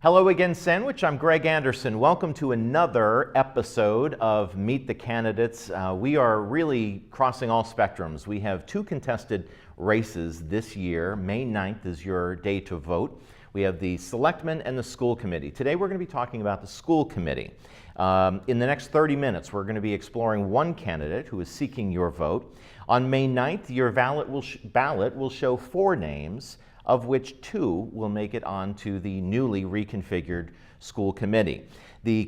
Hello again, Sandwich. I'm Greg Anderson. Welcome to another episode of Meet the Candidates. We are really crossing all spectrums. We have two contested races this year. May 9th is your day to vote. We have the Selectmen and the School Committee. Today we're going to be talking about the School Committee. In the next 30 minutes, we're going to be exploring one candidate who is seeking your vote. On May 9th, your ballot will show 4 names, of which 2 will make it onto the newly reconfigured school committee. The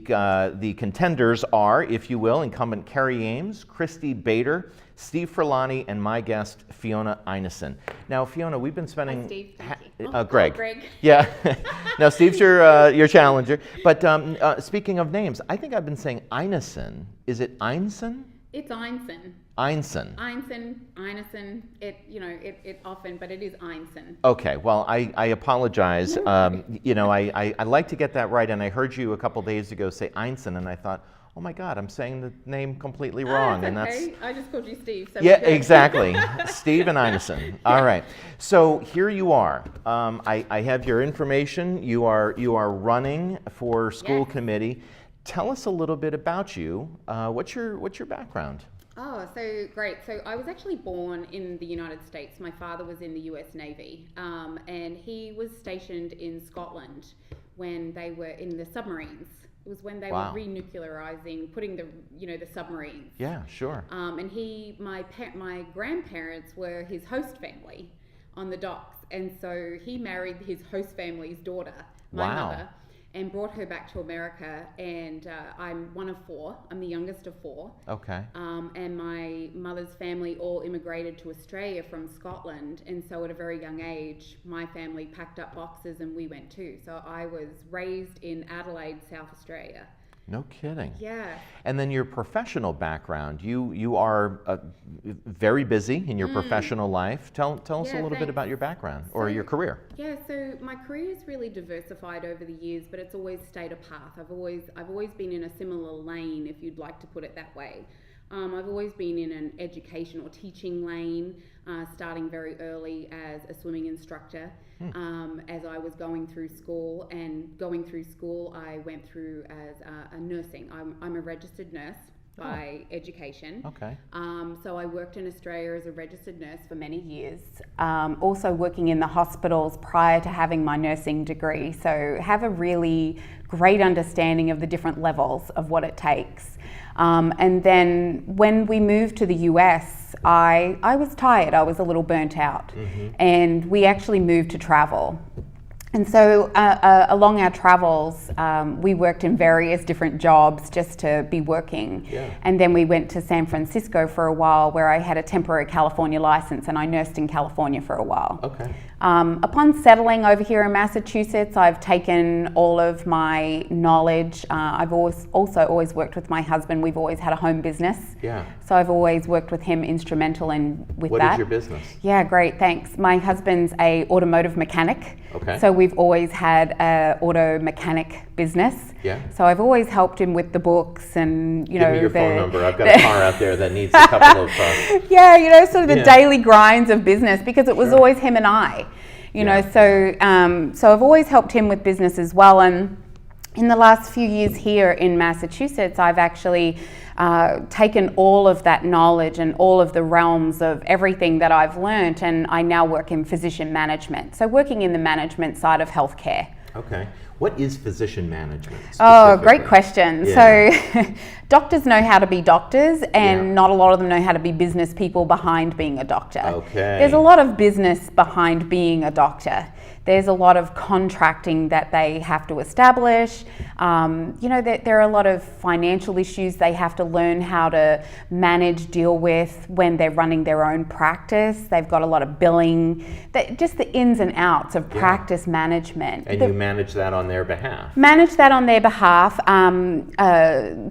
contenders are, if you will, incumbent Carrie Ames, Christy Bader, Steve Furlani, and my guest, Fiona Ineson. Now, Fiona, we've been spending... Hi, Steve. Thank you. Greg. Greg. Yeah. Now, Steve's your challenger. But speaking of names, I think I've been saying Ineson. Is it Ineson? It's Ineson. Ineson. Ineson. It often, but it is Ineson. Okay, well, I apologize. I like to get that right, and I heard you a couple days ago say Ineson, and I thought, oh my God, I'm saying the name completely wrong. That's and okay. that's I just called you Steve. So yeah, exactly. Steve and Ineson. All right. So here you are. I have your information. You are running for school committee. Tell us a little bit about you. What's your background? Oh, so great. So I was actually born in the United States. My father was in the US Navy, and he was stationed in Scotland when they were in the submarines. It was when they were renuclearizing, putting the submarines. Yeah, sure. And my grandparents were his host family on the docks, and so he married his host family's daughter, my mother, and brought her back to America. And I'm one of 4. I'm the youngest of 4. Okay. And my mother's family all immigrated to Australia from Scotland. And so at a very young age, my family packed up boxes and we went too. So I was raised in Adelaide, South Australia. No kidding. Yeah. And then your professional background, you are very busy in your professional life. Tell us a little bit about your background or your career. Yeah, so my career is really diversified over the years, but it's always stayed a path. I've always been in a similar lane, if you'd like to put it that way. I've always been in an education or teaching lane, starting very early as a swimming instructor. As I was going through school, I went through as a nursing. I'm a registered nurse by education. Okay. So I worked in Australia as a registered nurse for many years. Also working in the hospitals prior to having my nursing degree. So have a really great understanding of the different levels of what it takes. And then when we moved to the US, I was tired. I was a little burnt out. And we actually moved to travel. And so along our travels, we worked in various different jobs just to be working. Yeah. And then we went to San Francisco for a while, where I had a temporary California license and I nursed in California for a while. Okay. Upon settling over here in Massachusetts, I've taken all of my knowledge. I've always worked with my husband. We've always had a home business. Yeah. So I've always worked with him instrumental with that. What is your business? Yeah, great, thanks. My husband's a automotive mechanic. Okay. So we've always had a auto mechanic business. Yeah. So I've always helped him with the books and, Give me your phone number. I've got a car out there that needs a couple of... sort of the daily grinds of business, because it was always him and I. So I've always helped him with business as well. And in the last few years here in Massachusetts, I've actually taken all of that knowledge and all of the realms of everything that I've learnt, and I now work in physician management. So working in the management side of healthcare. Okay. What is physician management? Oh, great question. Yeah. So doctors know how to be doctors, and not a lot of them know how to be business people behind being a doctor. Okay. There's a lot of business behind being a doctor. There's a lot of contracting that they have to establish. There are a lot of financial issues they have to learn how to manage, deal with when they're running their own practice. They've got a lot of billing, just the ins and outs of practice management. And you manage that on their behalf? Manage that on their behalf,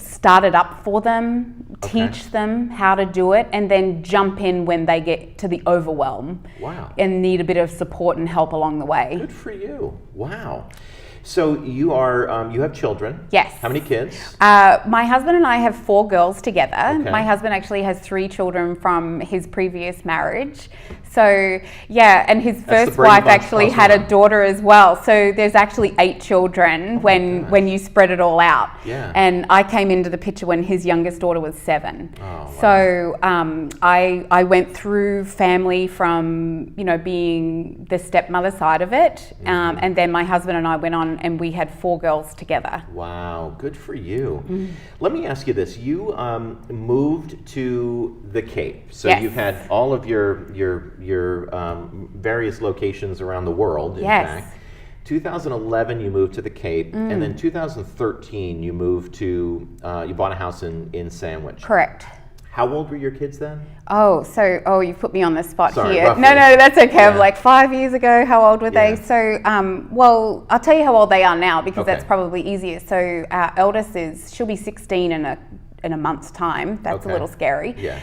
start it up for them, teach them how to do it, and then jump in when they get to the overwhelm. Wow. And need a bit of support and help along the way. Good for you. Wow. So you have children. Yes. How many kids? My husband and I have 4 girls together. Okay. My husband actually has 3 children from his previous marriage. So yeah, and his the first Brady wife Bunch actually plus had a one. daughter as well. So there's actually 8 children when you spread it all out. Yeah. And I came into the picture when his youngest daughter was 7. Oh, wow. So I went through family from, you know, being the stepmother side of it, and then my husband and I went on and we had 4 girls together. Wow, good for you. Let me ask you this. You moved to the Cape. So Yes. you've had all of your various locations around the world, in Yes. fact. 2011 you moved to the Cape, and then 2013 you moved to, you bought a house in Sandwich. Correct. How old were your kids then? Oh, you put me on the spot Sorry, here. roughly. No, that's okay. Yeah. I'm like 5 years ago. How old were they? Yeah. So, well, I'll tell you how old they are now because Okay. that's probably easier. So, our eldest she'll be 16 in a month's time. That's Okay. a little scary. Yeah.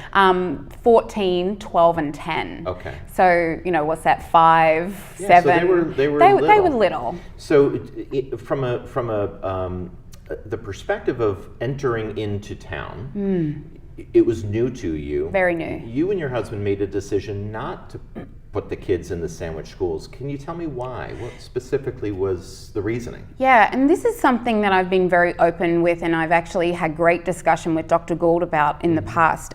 14, 12, and 10. Okay. So, you know, what's that? 5, Yeah, 7. so they were They little. were little. So from the perspective of entering into town, it was new to you. Very new. You and your husband made a decision not to put the kids in the Sandwich schools. Can you tell me why? What specifically was the reasoning? Yeah, and this is something that I've been very open with, and I've actually had great discussion with Dr. Gould about in the past.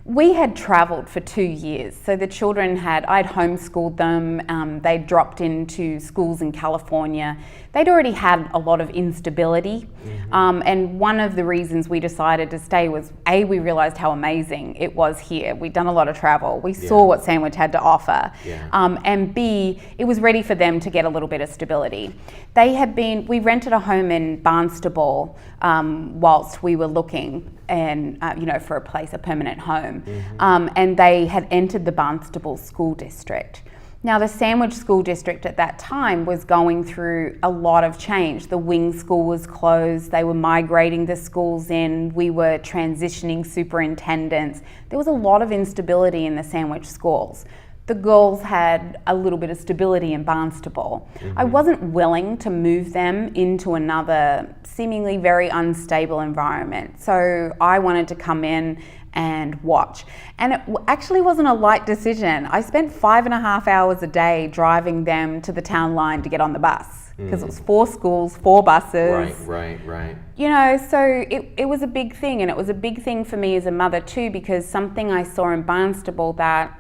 We had travelled for 2 years, so the children I'd homeschooled them, they'd dropped into schools in California. They'd already had a lot of instability, and one of the reasons we decided to stay was, A, we realised how amazing it was here. We'd done a lot of travel. We saw what Sandwich had to offer. Yeah. And B, it was ready for them to get a little bit of stability. We rented a home in Barnstable whilst we were looking and for a permanent home. And they had entered the Barnstable School District. Now, the Sandwich School District at that time was going through a lot of change. The wing school was closed. They were migrating the schools in. We were transitioning superintendents. There was a lot of instability in the Sandwich schools. The girls had a little bit of stability in Barnstable. I wasn't willing to move them into another seemingly very unstable environment. So I wanted to come in and watch. And it actually wasn't a light decision. I spent 5.5 hours a day driving them to the town line to get on the bus because it was 4 schools, 4 buses. Right. You know, so it was a big thing, and it was a big thing for me as a mother too, because something I saw in Barnstable that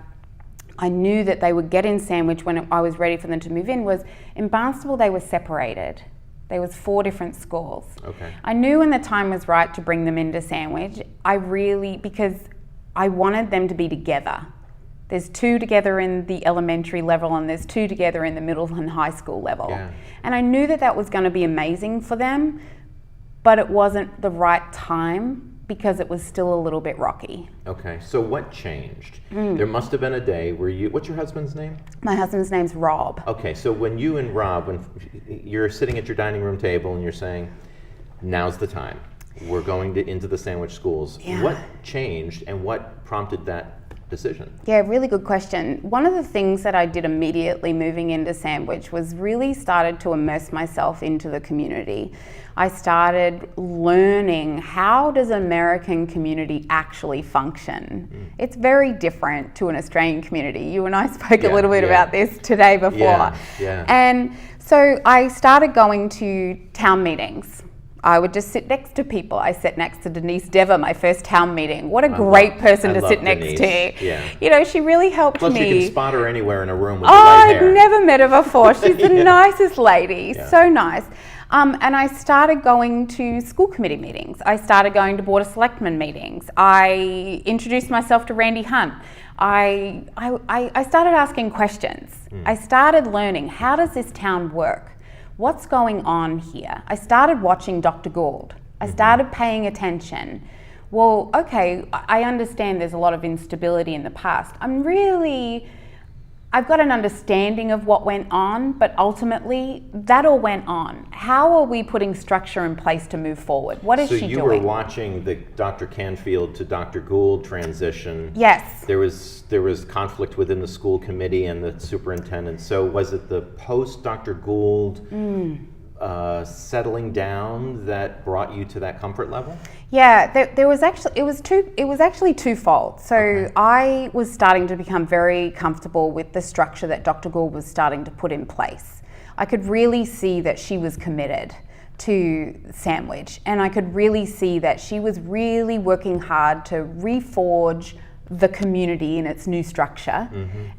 I knew that they would get in Sandwich when I was ready for them to move in was in Barnstable they were separated. There was 4 different schools. Okay. I knew when the time was right to bring them into Sandwich. Because I wanted them to be together. There's 2 together in the elementary level and there's 2 together in the middle and high school level. Yeah. And I knew that was going to be amazing for them, but it wasn't the right time because it was still a little bit rocky. Okay, so what changed? There must have been a day where what's your husband's name? My husband's name's Rob. Okay, so when you and Rob, when you're sitting at your dining room table and you're saying, now's the time, we're going into the Sandwich schools. Yeah. What changed and what prompted that decision? Yeah, really good question. One of the things that I did immediately moving into Sandwich was really started to immerse myself into the community. I started learning, how does an American community actually function? It's very different to an Australian community. You and I spoke a little bit about this today before. Yeah. And so I started going to town meetings. I would just sit next to people. I sat next to Denise Dever, my first town meeting. What a great person to sit next to. Yeah. You know, she really helped me. Plus you can spot her anywhere in a room with the white hair. I've never met her before. She's the nicest lady, so nice. And I started going to school committee meetings. I started going to Board of Selectmen meetings. I introduced myself to Randy Hunt. I started asking questions. I started learning, how does this town work? What's going on here? I started watching Dr. Gould. I started paying attention. Well, okay, I understand there's a lot of instability in the past. I've got an understanding of what went on, but ultimately that all went on. How are we putting structure in place to move forward? What is she doing? So you were watching the Dr. Canfield to Dr. Gould transition. Yes. There was conflict within the school committee and the superintendent. So was it the post Dr. Gould settling down that brought you to that comfort level? Yeah, there was actually it was actually twofold. So Okay. I was starting to become very comfortable with the structure that Dr. Gould was starting to put in place. I could really see that she was committed to Sandwich, and I could really see that she was really working hard to reforge the community in its new structure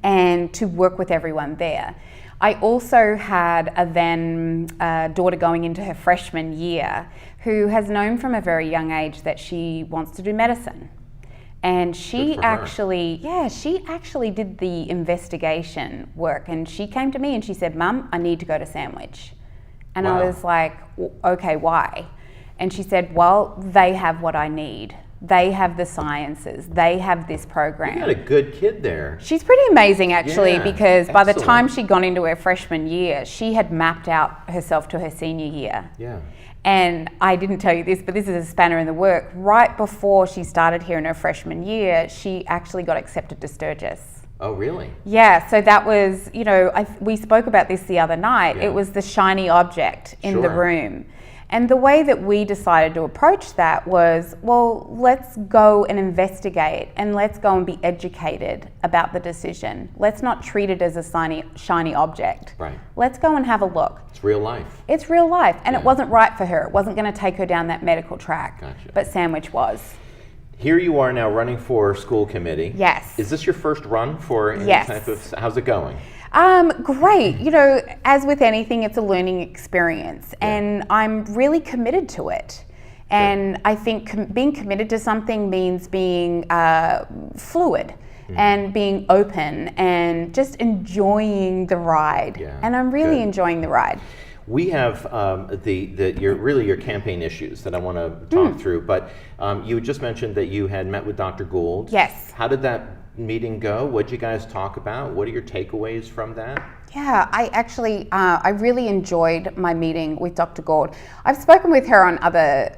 and to work with everyone there. I also had a then daughter going into her freshman year who has known from a very young age that she wants to do medicine. And she actually did the investigation work, and she came to me and she said, "Mum, I need to go to Sandwich." And Wow. I was like, "Okay, why?" And she said, "Well, they have what I need. They have the sciences. They have this program." You got a good kid there. She's pretty amazing, actually, Yeah, because by the excellent. time she'd gone into her freshman year, she had mapped out herself to her senior year. Yeah. And I didn't tell you this, but this is a spanner in the work. Right before she started here in her freshman year, she actually got accepted to Sturgis. Oh, really? Yeah, so that was, we spoke about this the other night. Yeah. It was the shiny object in the Sure. room. And the way that we decided to approach that was, well, let's go and investigate and let's go and be educated about the decision. Let's not treat it as a shiny object. Right. Let's go and have a look. It's real life. It's real life, and Yeah. it wasn't right for her. It wasn't going to take her down that medical track. Gotcha. But Sandwich was. Here you are now running for school committee. Yes. Is this your first run for any Yes. type of, how's it going? Great. As with anything, it's a learning experience, and I'm really committed to it. And I think being committed to something means being fluid and being open and just enjoying the ride. Yeah, And I'm really good. enjoying the ride. We have your campaign issues that I want to talk through, but you just mentioned that you had met with Dr. Gould. Yes. How did that meeting go? What did you guys talk about? What are your takeaways from that? Yeah, I really enjoyed my meeting with Dr. Gould. I've spoken with her on other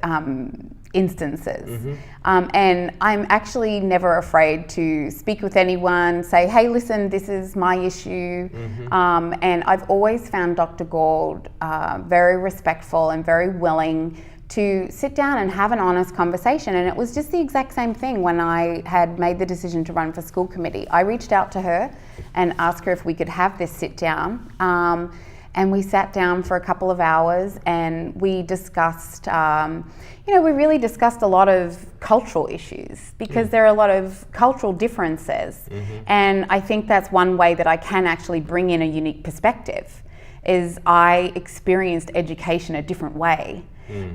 instances, and I'm actually never afraid to speak with anyone, say, "Hey, listen, this is my issue," and I've always found Dr. Gould very respectful and very willing to sit down and have an honest conversation. And it was just the exact same thing when I had made the decision to run for school committee. I reached out to her and asked her if we could have this sit down. And we sat down for a couple of hours and we discussed, we really discussed a lot of cultural issues because there are a lot of cultural differences. And I think that's one way that I can actually bring in a unique perspective, is I experienced education a different way.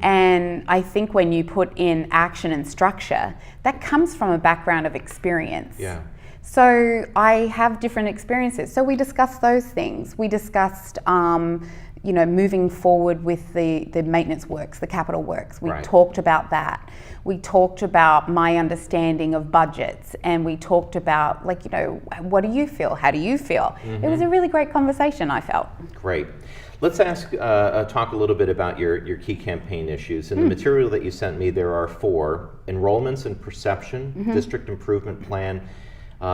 And I think when you put in action and structure, that comes from a background of experience. Yeah. So I have different experiences. So we discussed those things. We discussed, moving forward with the maintenance works, the capital works. We Right. talked about that. We talked about my understanding of budgets, and we talked about, what do you feel? How do you feel? It was a really great conversation, I felt. Great. Let's talk a little bit about your key campaign issues. In the material that you sent me, there are 4: enrollments and perception, district improvement plan,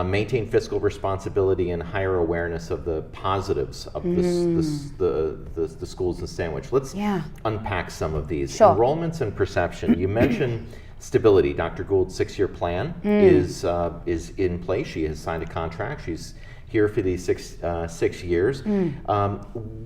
maintain fiscal responsibility, and higher awareness of the positives of the schools in Sandwich. Let's unpack some of these. Sure. Enrollments and perception. You mentioned stability. Dr. Gould's 6-year plan is in place. She has signed a contract. She's here for these 6 years.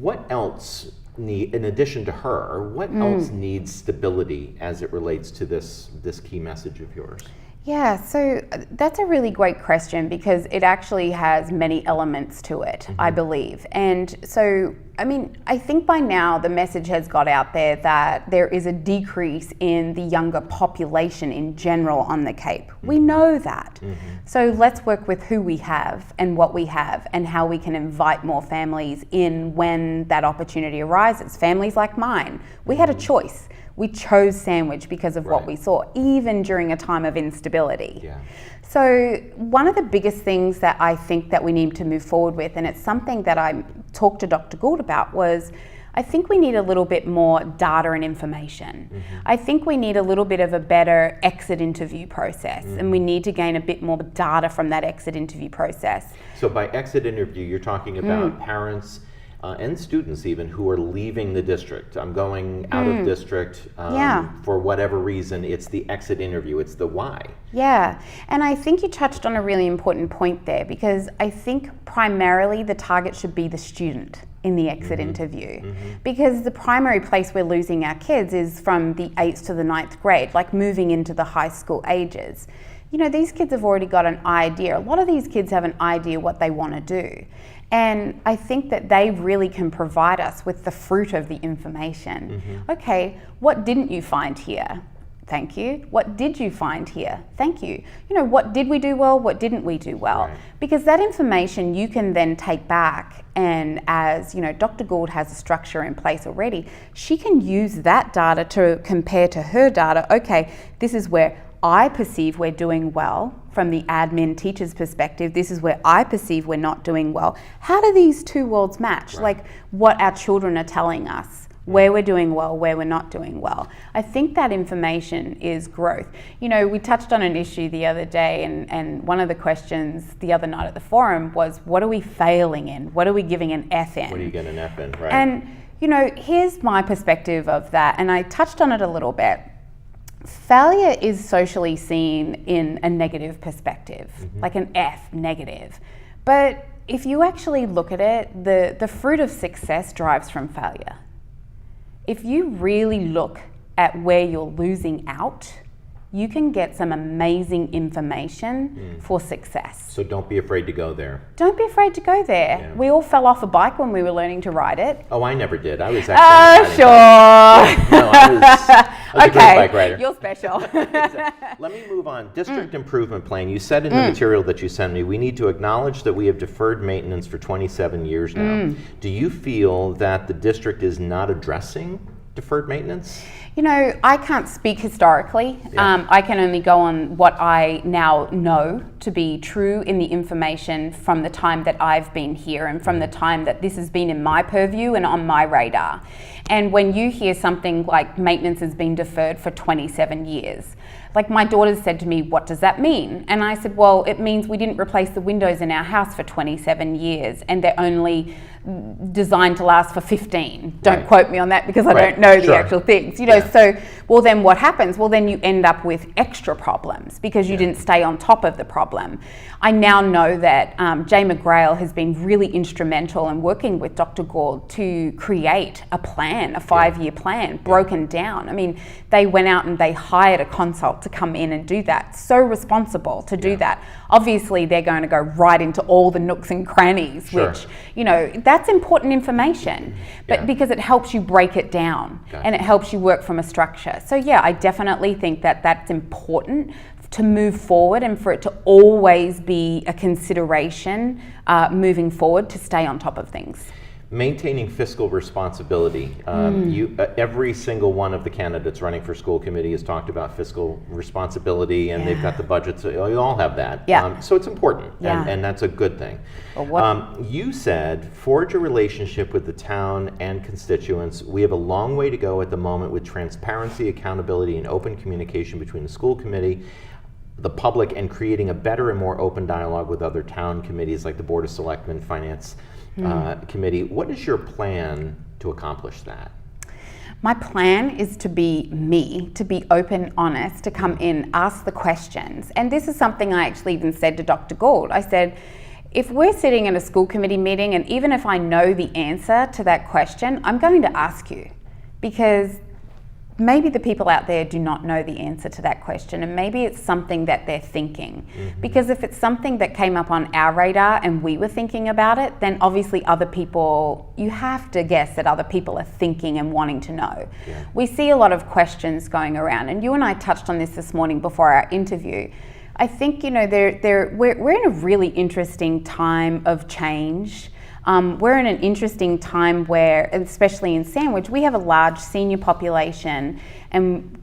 What else in addition to her, what else needs stability as it relates to this key message of yours? Yeah, so that's a really great question because it actually has many elements to it, I believe. And so, I think by now the message has got out there that there is a decrease in the younger population in general on the Cape. We know that. So let's work with who we have and what we have and how we can invite more families in when that opportunity arises. Families like mine, we had a choice. We chose Sandwich because of what we saw, even during a time of instability. Yeah. So one of the biggest things that I think that we need to move forward with, and it's something that I talked to Dr. Gould about, was I think we need a little bit more data and information. I think we need a little bit of a better exit interview process, and we need to gain a bit more data from that exit interview process. So by exit interview, you're talking about parents and students even who are leaving the district. I'm going out of district for whatever reason. It's the exit interview. It's the why. Yeah, and I think you touched on a really important point there, because I think primarily the target should be the student in the exit interview, because the primary place we're losing our kids is from the 8th to the 9th grade, like moving into the high school ages. You know, these kids have already got an idea. A lot of these kids have an idea what they want to do. And I think that they really can provide us with the fruit of the information. Okay, what didn't you find here? Thank you. What did you find here? Thank you. You know, what did we do well? What didn't we do well? Right. Because that information you can then take back, and as you know, Dr. Gould has a structure in place already. She can use that data to compare to her data. Okay, this is where I perceive we're doing well from the admin teacher's perspective. This is where I perceive we're not doing well. How do these two worlds match? Right. Like what our children are telling us, where we're doing well, where we're not doing well. I think that information is growth. You know, we touched on an issue the other day, and one of the questions the other night at the forum was, what are we failing in? What are we giving an F in? What are you getting an F in, right? And, you know, here's my perspective of that, and I touched on it a little bit. Failure is socially seen in a negative perspective, like an F, negative. But if you actually look at it, the fruit of success drives from failure. If you really look at where you're losing out, you can get some amazing information for success. So don't be afraid to go there. Don't be afraid to go there. Yeah. We all fell off a bike when we were learning to ride it. Oh, I never did. I was actually sure. Yeah, no, I was a great bike rider. You're special. Let me move on. District improvement plan. You said in the material that you sent me, we need to acknowledge that we have deferred maintenance for 27 years now. Do you feel that the district is not addressing deferred maintenance? You know, I can't speak historically. I can only go on what I now know to be true in the information from the time that I've been here and from the time that this has been in my purview and on my radar. And when you hear something like maintenance has been deferred for 27 years, like my daughter said to me, what does that mean? And I said, well, it means we didn't replace the windows in our house for 27 years and they're only designed to last for 15. Don't quote me on that because I don't know the actual things. You know, so, well then what happens? Well then you end up with extra problems because you didn't stay on top of the problem. I now know that Jay McGrail has been really instrumental in working with Dr. Gould to create a plan, a 5-year plan, broken down. I mean, they went out and they hired a consult to come in and do that. So responsible to do that. Obviously, they're going to go right into all the nooks and crannies, which, you know, that's important information, but because it helps you break it down and it helps you work from a structure. So yeah, I definitely think that that's important to move forward and for it to always be a consideration moving forward to stay on top of things. Maintaining fiscal responsibility. Every single one of the candidates running for school committee has talked about fiscal responsibility, and they've got the budgets. So you all have that. So it's important, and that's a good thing. You said, forge a relationship with the town and constituents. We have a long way to go at the moment with transparency, accountability, and open communication between the school committee, the public, and creating a better and more open dialogue with other town committees like the Board of Selectmen, Finance Committee. What is your plan to accomplish that? My plan is to be me, to be open, honest, to come in, ask the questions. And this is something I actually even said to Dr. Gould. I said, if we're sitting in a school committee meeting and even if I know the answer to that question, I'm going to ask you, because maybe the people out there do not know the answer to that question, and maybe it's something that they're thinking. Because if it's something that came up on our radar and we were thinking about it, then obviously other people, you have to guess that other people are thinking and wanting to know. We see a lot of questions going around, and you and I touched on this morning before our interview. I think, you know, we're in a really interesting time of change. We're in an interesting time where, especially in Sandwich, we have a large senior population and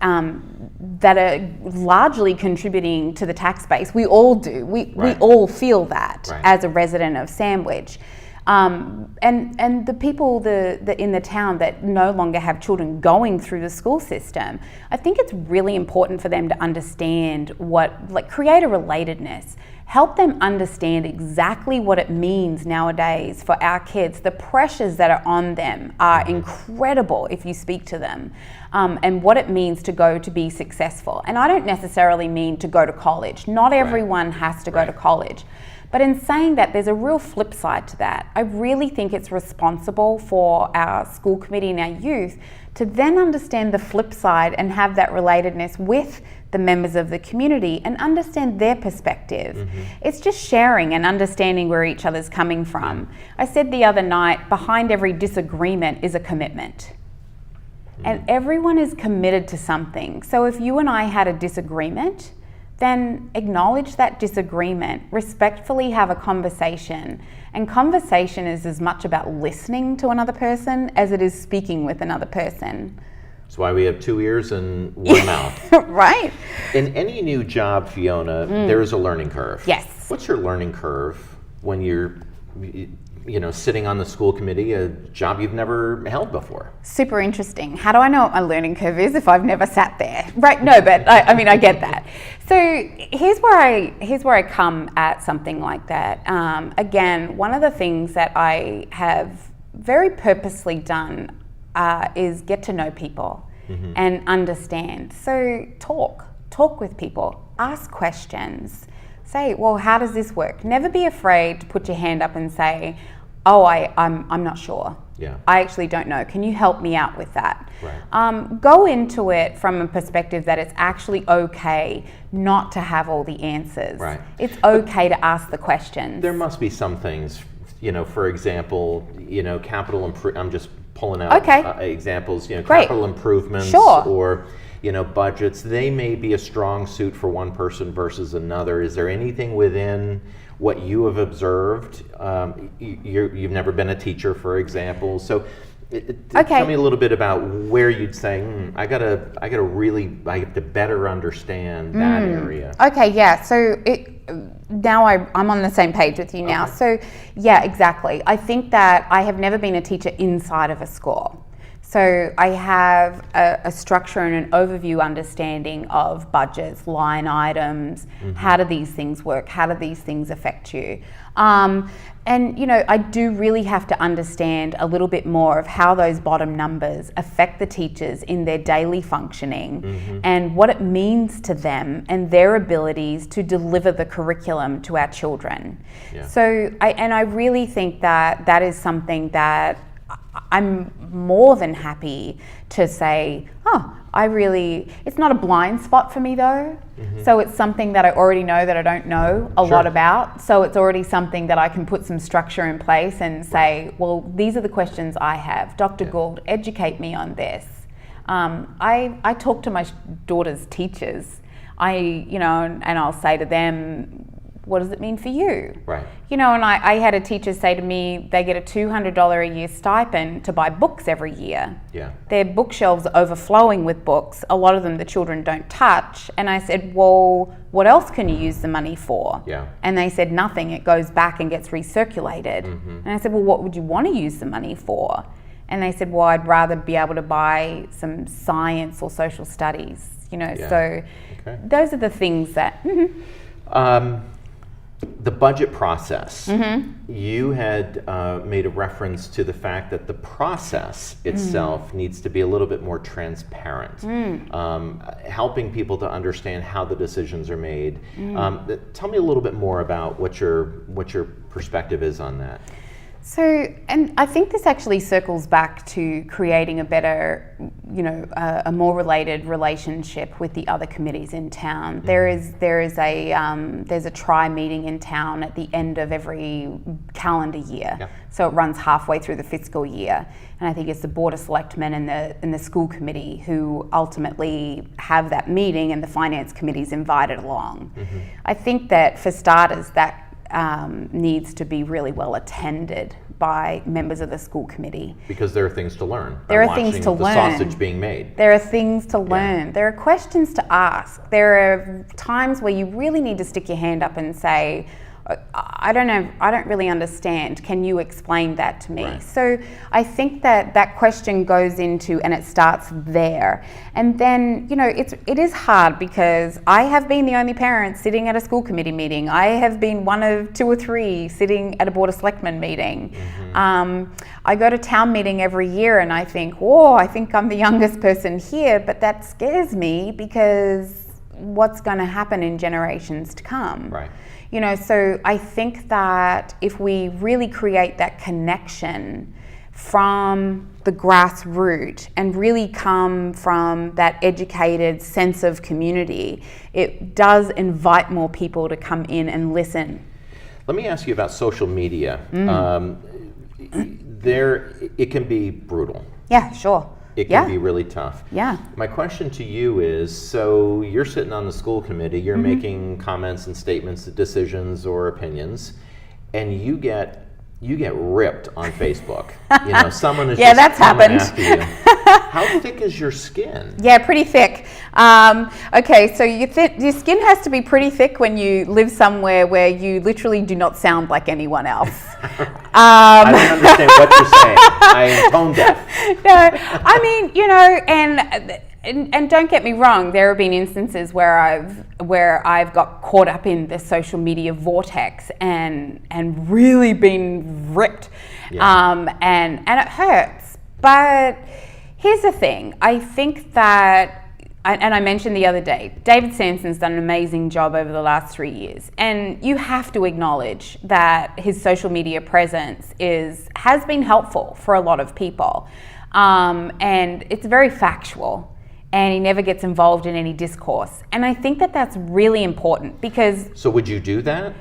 that are largely contributing to the tax base. We all do. We all feel that as a resident of Sandwich. And the people in the town that no longer have children going through the school system, I think it's really important for them to understand create a relatedness. Help them understand exactly what it means nowadays for our kids. The pressures that are on them are incredible if you speak to them, and what it means to be successful. And I don't necessarily mean to go to college. Not everyone has to go to college. But in saying that, there's a real flip side to that. I really think it's responsible for our school committee and our youth to then understand the flip side and have that relatedness with the members of the community and understand their perspective. It's just sharing and understanding where each other's coming from. I said the other night, behind every disagreement is a commitment. And everyone is committed to something. So if you and I had a disagreement, then acknowledge that disagreement, respectfully have a conversation. And conversation is as much about listening to another person as it is speaking with another person. That's why we have 2 ears and 1 mouth. Right. In any new job, Fiona, there is a learning curve. Yes. What's your learning curve when you're sitting on the school committee, a job you've never held before? Super interesting. How do I know what my learning curve is if I've never sat there? Right, no, but I get that. So here's where I come at something like that. Again, one of the things that I have very purposely done is get to know people and understand. So talk with people, ask questions. Say, well, how does this work? Never be afraid to put your hand up and say, oh, I'm not sure. Yeah. I actually don't know. Can you help me out with that? Right. Go into it from a perspective that it's actually okay not to have all the answers. Right. It's okay to ask the questions. There must be some things, for example, I'm just pulling out examples, capital improvements. Sure. Or budgets, they may be a strong suit for one person versus another. Is there anything within what you have observed? You've never been a teacher, for example. So tell me a little bit about where you'd say, I have to better understand that area. Okay, yeah. So now I'm on the same page with you now. Okay. So yeah, exactly. I think that I have never been a teacher inside of a school. So I have a structure and an overview understanding of budgets, line items, how do these things work, how do these things affect you? And I do really have to understand a little bit more of how those bottom numbers affect the teachers in their daily functioning and what it means to them and their abilities to deliver the curriculum to our children. Yeah. So I really think that is something that I'm more than happy to say, it's not a blind spot for me though. So it's something that I already know that I don't know a lot about. So it's already something that I can put some structure in place and say, well, these are the questions I have. Dr. Gould, educate me on this. I talk to my daughter's teachers. And I'll say to them, what does it mean for you? Right. And I had a teacher say to me, they get a $200 a year stipend to buy books every year. Yeah. Their bookshelves are overflowing with books. A lot of them the children don't touch. And I said, well, what else can you use the money for? Yeah. And they said, nothing. It goes back and gets recirculated. And I said, well, what would you want to use the money for? And they said, well, I'd rather be able to buy some science or social studies. So those are the things that... The budget process, you had made a reference to the fact that the process itself needs to be a little bit more transparent, helping people to understand how the decisions are made. Tell me a little bit more about what your perspective is on that. So, and I think this actually circles back to creating a better, a more related relationship with the other committees in town. There's a tri meeting in town at the end of every calendar year. Yeah. So it runs halfway through the fiscal year, and I think it's the Board of Selectmen and the school committee who ultimately have that meeting, and the finance committee's invited along. I think that for starters, that needs to be really well attended by members of the school committee. Because there are things to learn. There are things to learn. The sausage being made. There are things to learn. There are questions to ask. There are times where you really need to stick your hand up and say, I don't know, I don't really understand. Can you explain that to me? Right. So I think that question goes into, and it starts there. And then, it is hard because I have been the only parent sitting at a school committee meeting. I have been one of 2 or 3 sitting at a Board of Selectmen meeting. I go to town meeting every year and I think, I think I'm the youngest person here, but that scares me because what's going to happen in generations to come? Right. So I think that if we really create that connection from the grassroots and really come from that educated sense of community, it does invite more people to come in and listen. Let me ask you about social media. It can be brutal. Yeah, sure. It can be really tough. Yeah. My question to you is, so you're sitting on the school committee, you're making comments and statements, decisions or opinions, and you get ripped on Facebook. Someone is just that's coming happened. after you. How thick is your skin? Yeah, pretty thick. Okay, so your skin has to be pretty thick when you live somewhere where you literally do not sound like anyone else. I don't understand what you're saying. I am tone deaf. No, I mean, and don't get me wrong, there have been instances where I've got caught up in the social media vortex and really been ripped. Yeah. And it hurts. But here's the thing, I think that, and I mentioned the other day, David Sanson's done an amazing job over the last 3 years. And you have to acknowledge that his social media presence has been helpful for a lot of people. And it's very factual. And he never gets involved in any discourse. And I think that that's really important because... So would you do that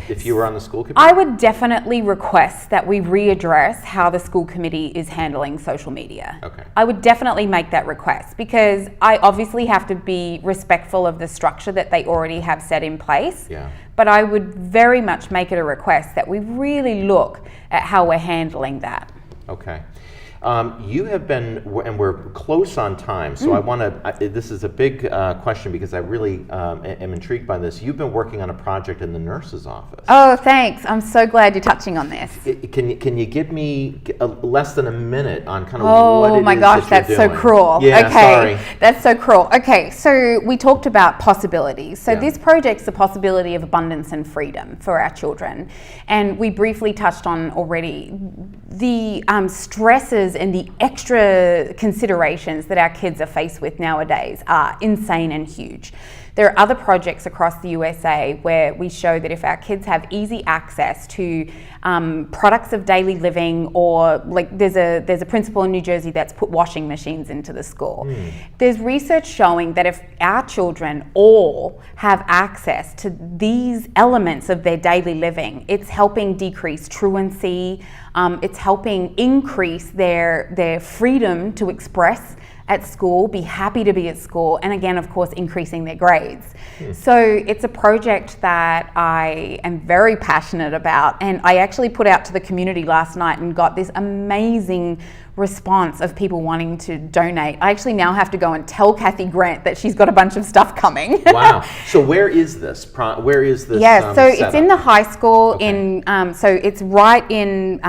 if you were on the school committee? I would definitely request that we readdress how the school committee is handling social media. Okay. I would definitely make that request because I obviously have to be respectful of the structure that they already have set in place. Yeah. But I would very much make it a request that we really look at how we're handling that. Okay. You have been, and we're close on time, so I want to, this is a big question because I really am intrigued by this. You've been working on a project in the nurse's office. Oh, thanks. I'm so glad you're touching on this. Can you give me less than a minute on kind of what it is that you're doing? Oh my gosh, that's so cruel. Yeah, okay, sorry. That's so cruel. Okay, so we talked about possibilities. So this project's the possibility of abundance and freedom for our children. And we briefly touched on already the stresses and the extra considerations that our kids are faced with nowadays are insane and huge. There are other projects across the USA where we show that if our kids have easy access to products of daily living, or like there's a principal in New Jersey that's put washing machines into the school. There's research showing that if our children all have access to these elements of their daily living, it's helping decrease truancy, it's helping increase their freedom to express at school, be happy to be at school, and again, of course, increasing their grades. So it's a project that I am very passionate about, and I actually put out to the community last night and got this amazing response of people wanting to donate. I actually now have to go and tell Kathy Grant that she's got a bunch of stuff coming. Wow. So where is this? Yeah, so it's in the high school. Okay. So it's right in,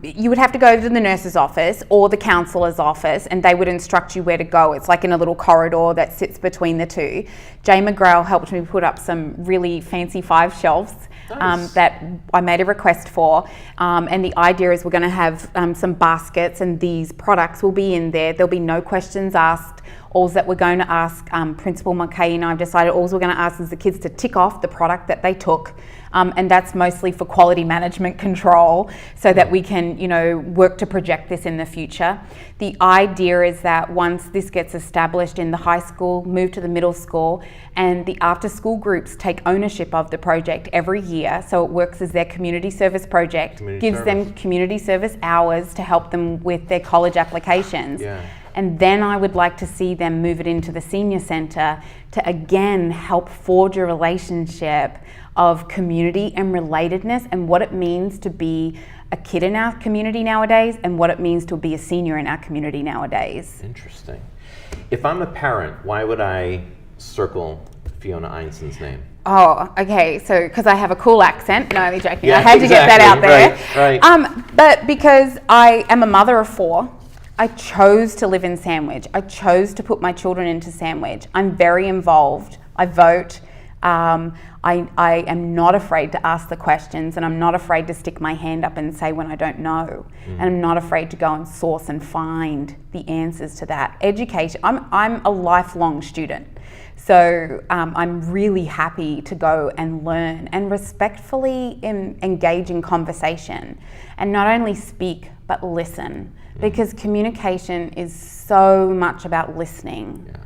you would have to go to the nurse's office or the counsellor's office and they would instruct you where to go. It's like in a little corridor that sits between the two. Jay McGrail helped me put up some really fancy 5 shelves. Nice. That I made a request for, and the idea is we're going to have some baskets and these products will be in there. There'll be no questions asked. All that we're going to ask, Principal McKay and I have decided all we're going to ask is the kids to tick off the product that they took, and that's mostly for quality management control so that we can, work to project this in the future. The idea is that once this gets established in the high school, move to the middle school, and the after school groups take ownership of the project every year, so it works as their community service project, gives them community service hours to help them with their college applications. Yeah. And then I would like to see them move it into the senior centre to again help forge a relationship of community and relatedness and what it means to be a kid in our community nowadays and what it means to be a senior in our community nowadays. Interesting. If I'm a parent, why would I circle Fiona Ineson's name? Oh, okay. So, because I have a cool accent. No, I'm joking. Yeah, I had to get that out there. Right. But because I am a mother of 4, I chose to live in Sandwich. I chose to put my children into Sandwich. I'm very involved. I vote. I am not afraid to ask the questions, and I'm not afraid to stick my hand up and say when I don't know. And I'm not afraid to go and source and find the answers to that. Education, I'm a lifelong student. So I'm really happy to go and learn and respectfully engage in conversation and not only speak, but listen, because communication is so much about listening. Yeah.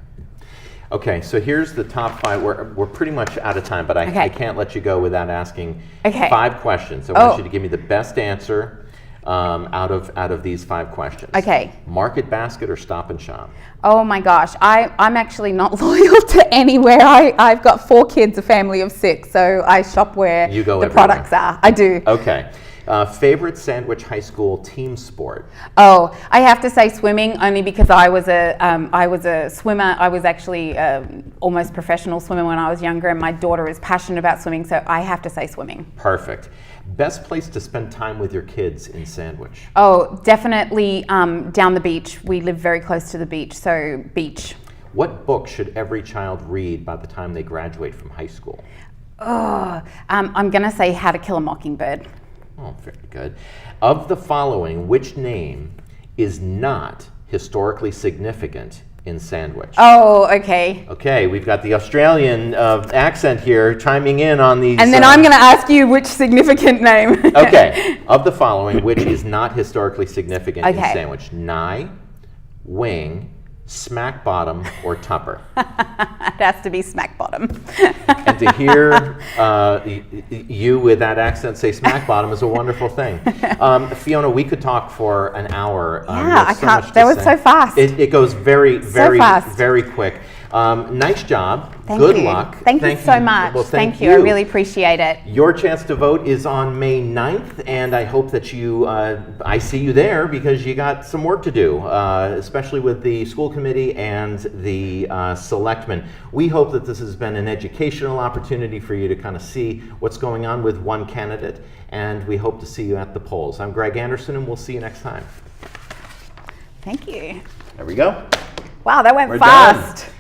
Okay, so here's the top 5. We're pretty much out of time, but I can't let you go without asking 5 questions. I want you to give me the best answer out of these 5 questions. Okay. Market basket or Stop and Shop? Oh my gosh, I'm actually not loyal to anywhere. I've got 4 kids, a family of 6, so I shop where the products are. I do. Okay. Favorite Sandwich High School team sport? Oh, I have to say swimming, only because I was a swimmer. I was actually almost professional swimmer when I was younger, and my daughter is passionate about swimming, so I have to say swimming. Perfect. Best place to spend time with your kids in Sandwich? Oh, definitely down the beach. We live very close to the beach, so beach. What book should every child read by the time they graduate from high school? Oh, I'm going to say How to Kill a Mockingbird. Oh, very good. Of the following, which name is not historically significant in Sandwich? Oh, okay. Okay, we've got the Australian accent here chiming in on these. And then I'm going to ask you which significant name. Okay, of the following, which is not historically significant in Sandwich? Nye, Wing, Smack Bottom, or Tupper? It has to be Smack Bottom. And to hear you with that accent say Smack Bottom is a wonderful thing. Fiona, we could talk for an hour. Yeah, I can't. That was so fast. It goes very, very, fast. very quick. Nice job. Thank Good you. luck. Thank you so much. Well, thank you. I really appreciate it. Your chance to vote is on May 9th, and I hope that I see you there because you got some work to do, especially with the school committee and the selectmen. We hope that this has been an educational opportunity for you to kind of see what's going on with one candidate, and we hope to see you at the polls. I'm Greg Anderson, and we'll see you next time. Thank you. There we go. Wow, that went We're fast. done.